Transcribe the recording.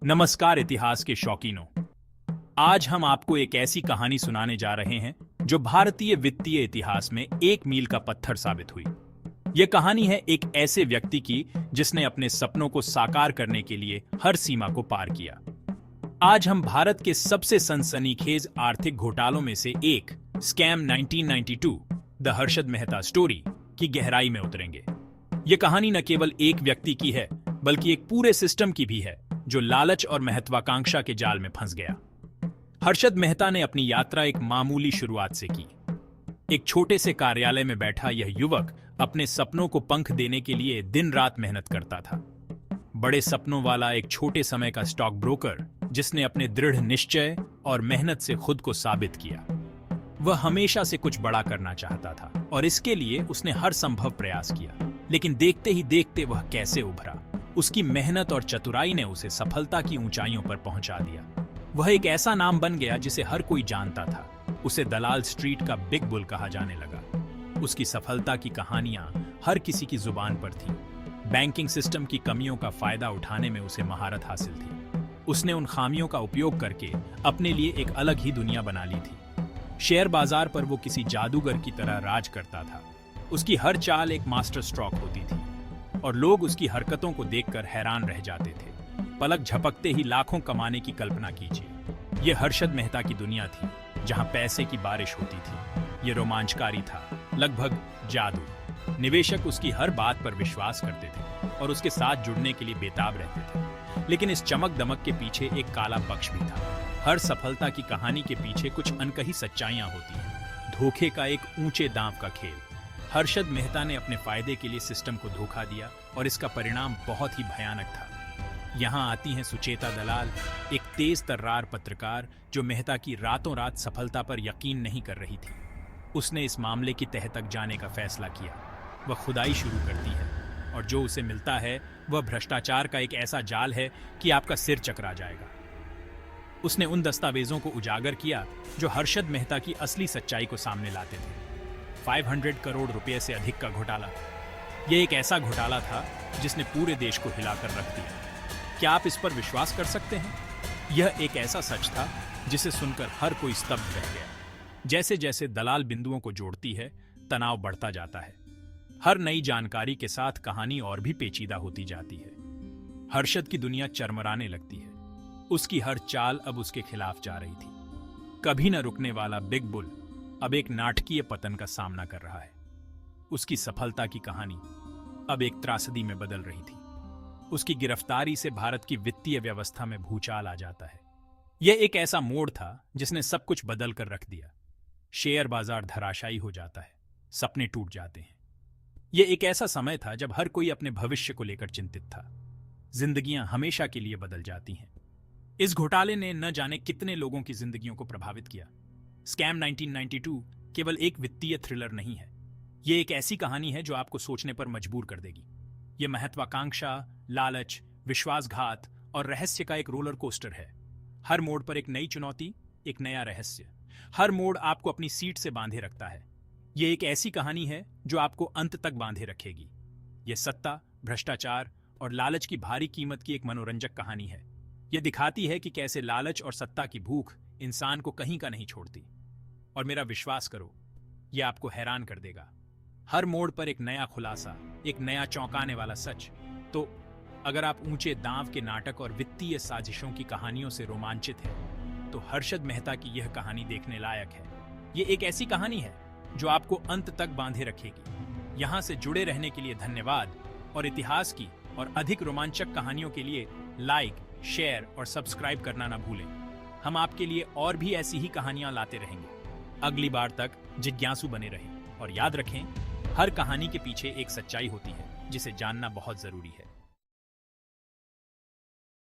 नमस्कार इतिहास के शौकीनों। आज हम आपको एक ऐसी कहानी सुनाने जा रहे हैं जो भारतीय वित्तीय इतिहास में एक मील का पत्थर साबित हुई। यह कहानी है एक ऐसे व्यक्ति की जिसने अपने सपनों को साकार करने के लिए हर सीमा को पार किया। आज हम भारत के सबसे सनसनीखेज आर्थिक घोटालों में से एक scam 1992 the Harshad Mehta story की गहराई में उतरेंगे। यह कहानी न केवल एक व्यक्ति की है बल्कि एक पूरे सिस्टम की भी है जो लालच और महत्वाकांक्षा के जाल में फंस गया। हर्षद मेहता ने अपनी यात्रा एक मामूली शुरुआत से की। एक छोटे से कार्यालय में बैठा यह युवक अपने सपनों को पंख देने के लिए दिन रात मेहनत करता था। बड़े सपनों वाला एक छोटे समय का स्टॉक ब्रोकर जिसने अपने दृढ़ निश्चय और मेहनत से खुद को साबित किया। वह हमेशा से कुछ बड़ा करना चाहता था और इसके लिए उसने हर संभव प्रयास किया, लेकिन देखते ही देखते वह कैसे उभरा। उसकी मेहनत और चतुराई ने उसे सफलता की ऊंचाइयों पर पहुंचा दिया। वह एक ऐसा नाम बन गया जिसे हर कोई जानता था। उसे दलाल स्ट्रीट का बिग बुल कहा जाने लगा। उसकी सफलता की कहानियां हर किसी की जुबान पर थीं। बैंकिंग सिस्टम की कमियों का फायदा उठाने में उसे महारत हासिल थी। उसने उन खामियों का उपयोग करके अपने लिए एक अलग ही दुनिया बना ली थी। शेयर बाजार पर वो किसी जादूगर की तरह राज करता था। उसकी हर चाल एक मास्टर स्ट्रोक होती थी और लोग उसकी हरकतों को देखकर हैरान रह जाते थे। पलक झपकते ही लाखों कमाने की कल्पना कीजिए। यह हर्षद मेहता की दुनिया थी जहां पैसे की बारिश होती थी। यह रोमांचकारी था, लगभग जादू। निवेशक उसकी हर बात पर विश्वास करते थे और उसके साथ जुड़ने के लिए बेताब रहते थे। लेकिन इस चमक दमक के पीछे एक काला पक्ष भी था। हर सफलता की कहानी के पीछे कुछ अनकही सच्चाइयां होती हैं। धोखे का एक ऊंचे दांव का खेल। हर्षद मेहता ने अपने फायदे के लिए सिस्टम को धोखा दिया और इसका परिणाम बहुत ही भयानक था। यहाँ आती हैं सुचेता दलाल, एक तेज तर्रार पत्रकार जो मेहता की रातों रात सफलता पर यकीन नहीं कर रही थी। उसने इस मामले की तह तक जाने का फैसला किया। वह खुदाई शुरू करती है और जो उसे मिलता है वह भ्रष्टाचार का एक ऐसा जाल है कि आपका सिर चकरा जाएगा। उसने उन दस्तावेजों को उजागर किया जो हर्षद मेहता की असली सच्चाई को सामने लाते थे। 500 करोड़ रुपए से अधिक का घोटाला। यह एक ऐसा घोटाला था जिसने पूरे देश को हिलाकर रख दिया। क्या आप इस पर विश्वास कर सकते हैं? यह एक ऐसा सच था जिसे सुनकर हर कोई स्तब्ध रह गया। जैसे जैसे दलाल बिंदुओं को जोड़ती है, तनाव बढ़ता जाता है। हर नई जानकारी के साथ कहानी और भी पेचीदा होती जाती है। हर्षद की दुनिया चरमराने लगती है। उसकी हर चाल अब उसके खिलाफ जा रही थी। कभी न रुकने वाला बिग बुल अब एक नाटकीय पतन का सामना कर रहा है। उसकी सफलता की कहानी अब एक त्रासदी में बदल रही थी। उसकी गिरफ्तारी से भारत की वित्तीय व्यवस्था में भूचाल आ जाता है। यह एक ऐसा मोड़ था जिसने सब कुछ बदल कर रख दिया। शेयर बाजार धराशायी हो जाता है, सपने टूट जाते हैं। यह एक ऐसा समय था जब हर कोई अपने भविष्य को लेकर चिंतित था। जिंदगियां हमेशा के लिए बदल जाती हैं। इस घोटाले ने न जाने कितने लोगों की जिंदगियों को प्रभावित किया। स्कैम 1992 केवल एक वित्तीय थ्रिलर नहीं है। यह एक ऐसी कहानी है जो आपको सोचने पर मजबूर कर देगी। यह महत्वाकांक्षा, लालच, विश्वासघात और रहस्य का एक रोलर कोस्टर है। हर मोड़ पर एक नई चुनौती, एक नया रहस्य। हर मोड़ आपको अपनी सीट से बांधे रखता है। यह एक ऐसी कहानी है जो आपको अंत तक बांधे रखेगी। यह सत्ता, भ्रष्टाचार और लालच की भारी कीमत की एक मनोरंजक कहानी है। यह दिखाती है कि कैसे लालच और सत्ता की भूख इंसान को कहीं का नहीं छोड़ती। और मेरा विश्वास करो, यह आपको हैरान कर देगा। हर मोड़ पर एक नया खुलासा, एक नया चौंकाने वाला सच। तो अगर आप ऊंचे दांव के नाटक और वित्तीय साजिशों की कहानियों से रोमांचित हैं, तो हर्षद मेहता की यह कहानी देखने लायक है। यह एक ऐसी कहानी है जो आपको अंत तक बांधे रखेगी। यहां से जुड़े रहने के लिए धन्यवाद और इतिहास की और अधिक रोमांचक कहानियों के लिए लाइक, शेयर और सब्सक्राइब करना ना भूलें। हम आपके लिए और भी ऐसी ही कहानियां लाते रहेंगे। अगली बार तक जिज्ञासु बने रहें और याद रखें, हर कहानी के पीछे एक सच्चाई होती है जिसे जानना बहुत जरूरी है।